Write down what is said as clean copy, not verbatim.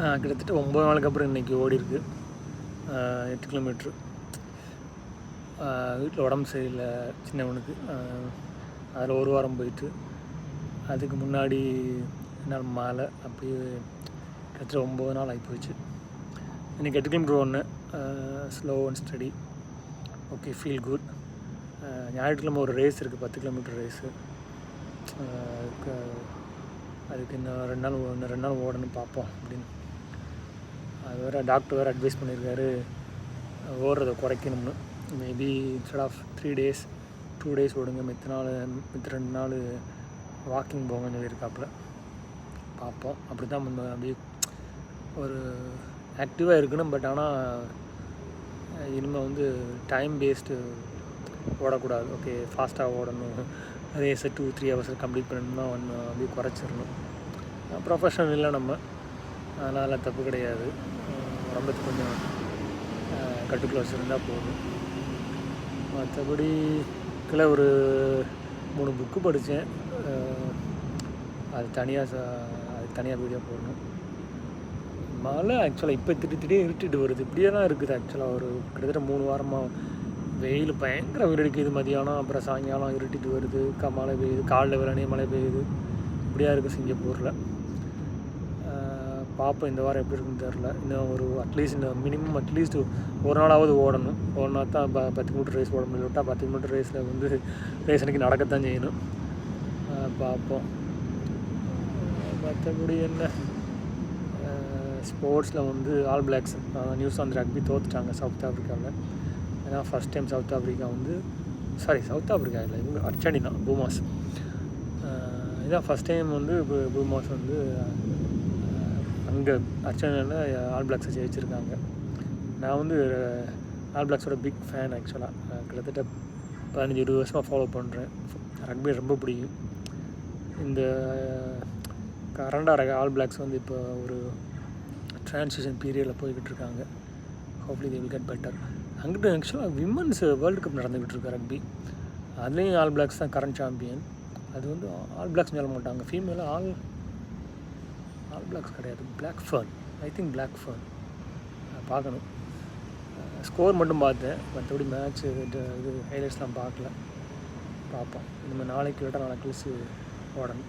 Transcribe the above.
கிட்டத்தட்ட 9 நாளுக்கு அப்புறம் இன்றைக்கி ஓடிருக்கு 8 கிலோமீட்ரு. வீட்டில் உடம்பு சரியில்லை சின்னவனுக்கு, அதில் ஒரு வாரம் போயிட்டு, அதுக்கு முன்னாடி நாள் மாலை, அப்படியே கிட்டத்தட்ட 9 நாள் ஆகி போயிடுச்சு. இன்றைக்கி 8 கிலோமீட்டர் ஒன்று slow and study. Okay, feel good. ஞாயிற்றுக்கிழமை ஒரு ரேஸ் இருக்குது, 10 கிலோமீட்டர் ரேஸு. அதுக்கு இன்னும் 2 நாள் ஓடணும் பார்ப்போம் அப்படின்னு. அது வேறு டாக்டர் வேறு அட்வைஸ் பண்ணியிருக்காரு, ஓடுறதை குறைக்கணும்னு. Maybe instead of 3 days 2 days ஓடுங்க, மித்த 2 நாள் வாக்கிங் போங்கன்னு சொல்லியிருக்காப்புல. பார்ப்போம். அப்படி தான் அப்படியே ஒரு ஆக்டிவாக இருக்கணும். பட் ஆனால் இனிமேல் டைம் பேஸ்டு ஓடக்கூடாது. ஓகே, ஃபாஸ்ட்டாக ஓடணும், ரேஸை 2-3 hours கம்ப்ளீட் பண்ணணும்னா அப்படியே குறைச்சிடணும். ப்ரொஃபஷனல் இல்லை நம்ம, அதனால் தப்பு கிடையாது. உடம்புக்கு கொஞ்சம் கட்டுக்குள்ள வச்சுருந்தால் போதும். மற்றபடி கீழே ஒரு 3 புக்கு படித்தேன். அது தனியாக வீடியோ போடணும். மழை ஆக்சுவலாக இப்போ திடீர்னு இருட்டிட்டு வருது. இப்படியே தான் இருக்குது ஆக்சுவலாக. ஒரு கிட்டத்தட்ட 3 வாரமாக வெயில் பயங்கர வெயிலடிக்குது. மதியானம் அப்புறம் சாயங்காலம் இருட்டிட்டு வருது, மழை பெய்யுது, காலைல வேலைனே மழை பெய்யுது. இப்படியா இருக்குது சிங்கப்பூரில். பார்ப்போம் இந்த வாரம் எப்படி இருக்குன்னு தெரில. இன்னும் ஒரு அட்லீஸ்ட் ஒரு நாளாவது ஓடணும். ஒரு நாள் தான் 10 கிலோமீட்டர் ரேஸ் ஓட முடியும். விட்டால் 10 கிலோமீட்டர் ரேஸில் ரேஸ் அன்றைக்கி நடக்கத்தான் செய்யணும். பார்ப்போம். மற்றபடி என்ன, ஸ்போர்ட்ஸில் ஆல் பிளாக்ஸ் நியூசிலாந்து ரக்பி தோற்றுட்டாங்க சவுத் ஆஃப்ரிக்காவில். ஏன்னா ஃபஸ்ட் டைம் சவுத் ஆஃப்ரிக்கா இல்லை, இவங்க அர்ஜென்டினா பூமாஸ். இதான் ஃபஸ்ட் டைம் பூமாஸ் அங்கே அர்ஜென்டினாவில் ஆல் பிளாக்ஸை ஜெயிச்சிருக்காங்க. நான் ஆல் பிளாக்ஸோட பிக் ஃபேன் ஆக்சுவலாக. கிட்டத்தட்ட 15-20 வருஷமாக ஃபாலோ பண்ணுறேன். ரக்பி ரொம்ப பிடிக்கும். இந்த கரண்டாக ஆல் பிளாக்ஸ் இப்போ ஒரு ட்ரான்சிஷன் பீரியடில் போய்கிட்டு இருக்காங்க. Hopefully they will get better. அங்கிட்ட ஆக்சுவலாக விமன்ஸ் வேர்ல்டு கப் நடந்துக்கிட்டு இருக்கு ரக்பி. அதுலேயும் ஆல் பிளாக்ஸ் தான் கரண்ட் சாம்பியன். அது ஆல் பிளாக்ஸ் சொல்ல மாட்டாங்க, ஃபீமேலாக ஆல் பிளாக்ஸ் கிடையாது, Black Fern. I think Black Fern. பார்க்கணும். ஸ்கோர் மட்டும் பார்த்தேன், மற்றபடி மேட்ச் இது ஹைலைட்ஸ்லாம் பார்க்கல. பார்ப்போம். இனிமேல் நாளைக்கு விட்டால் நாளைக்கு ஓடணும்.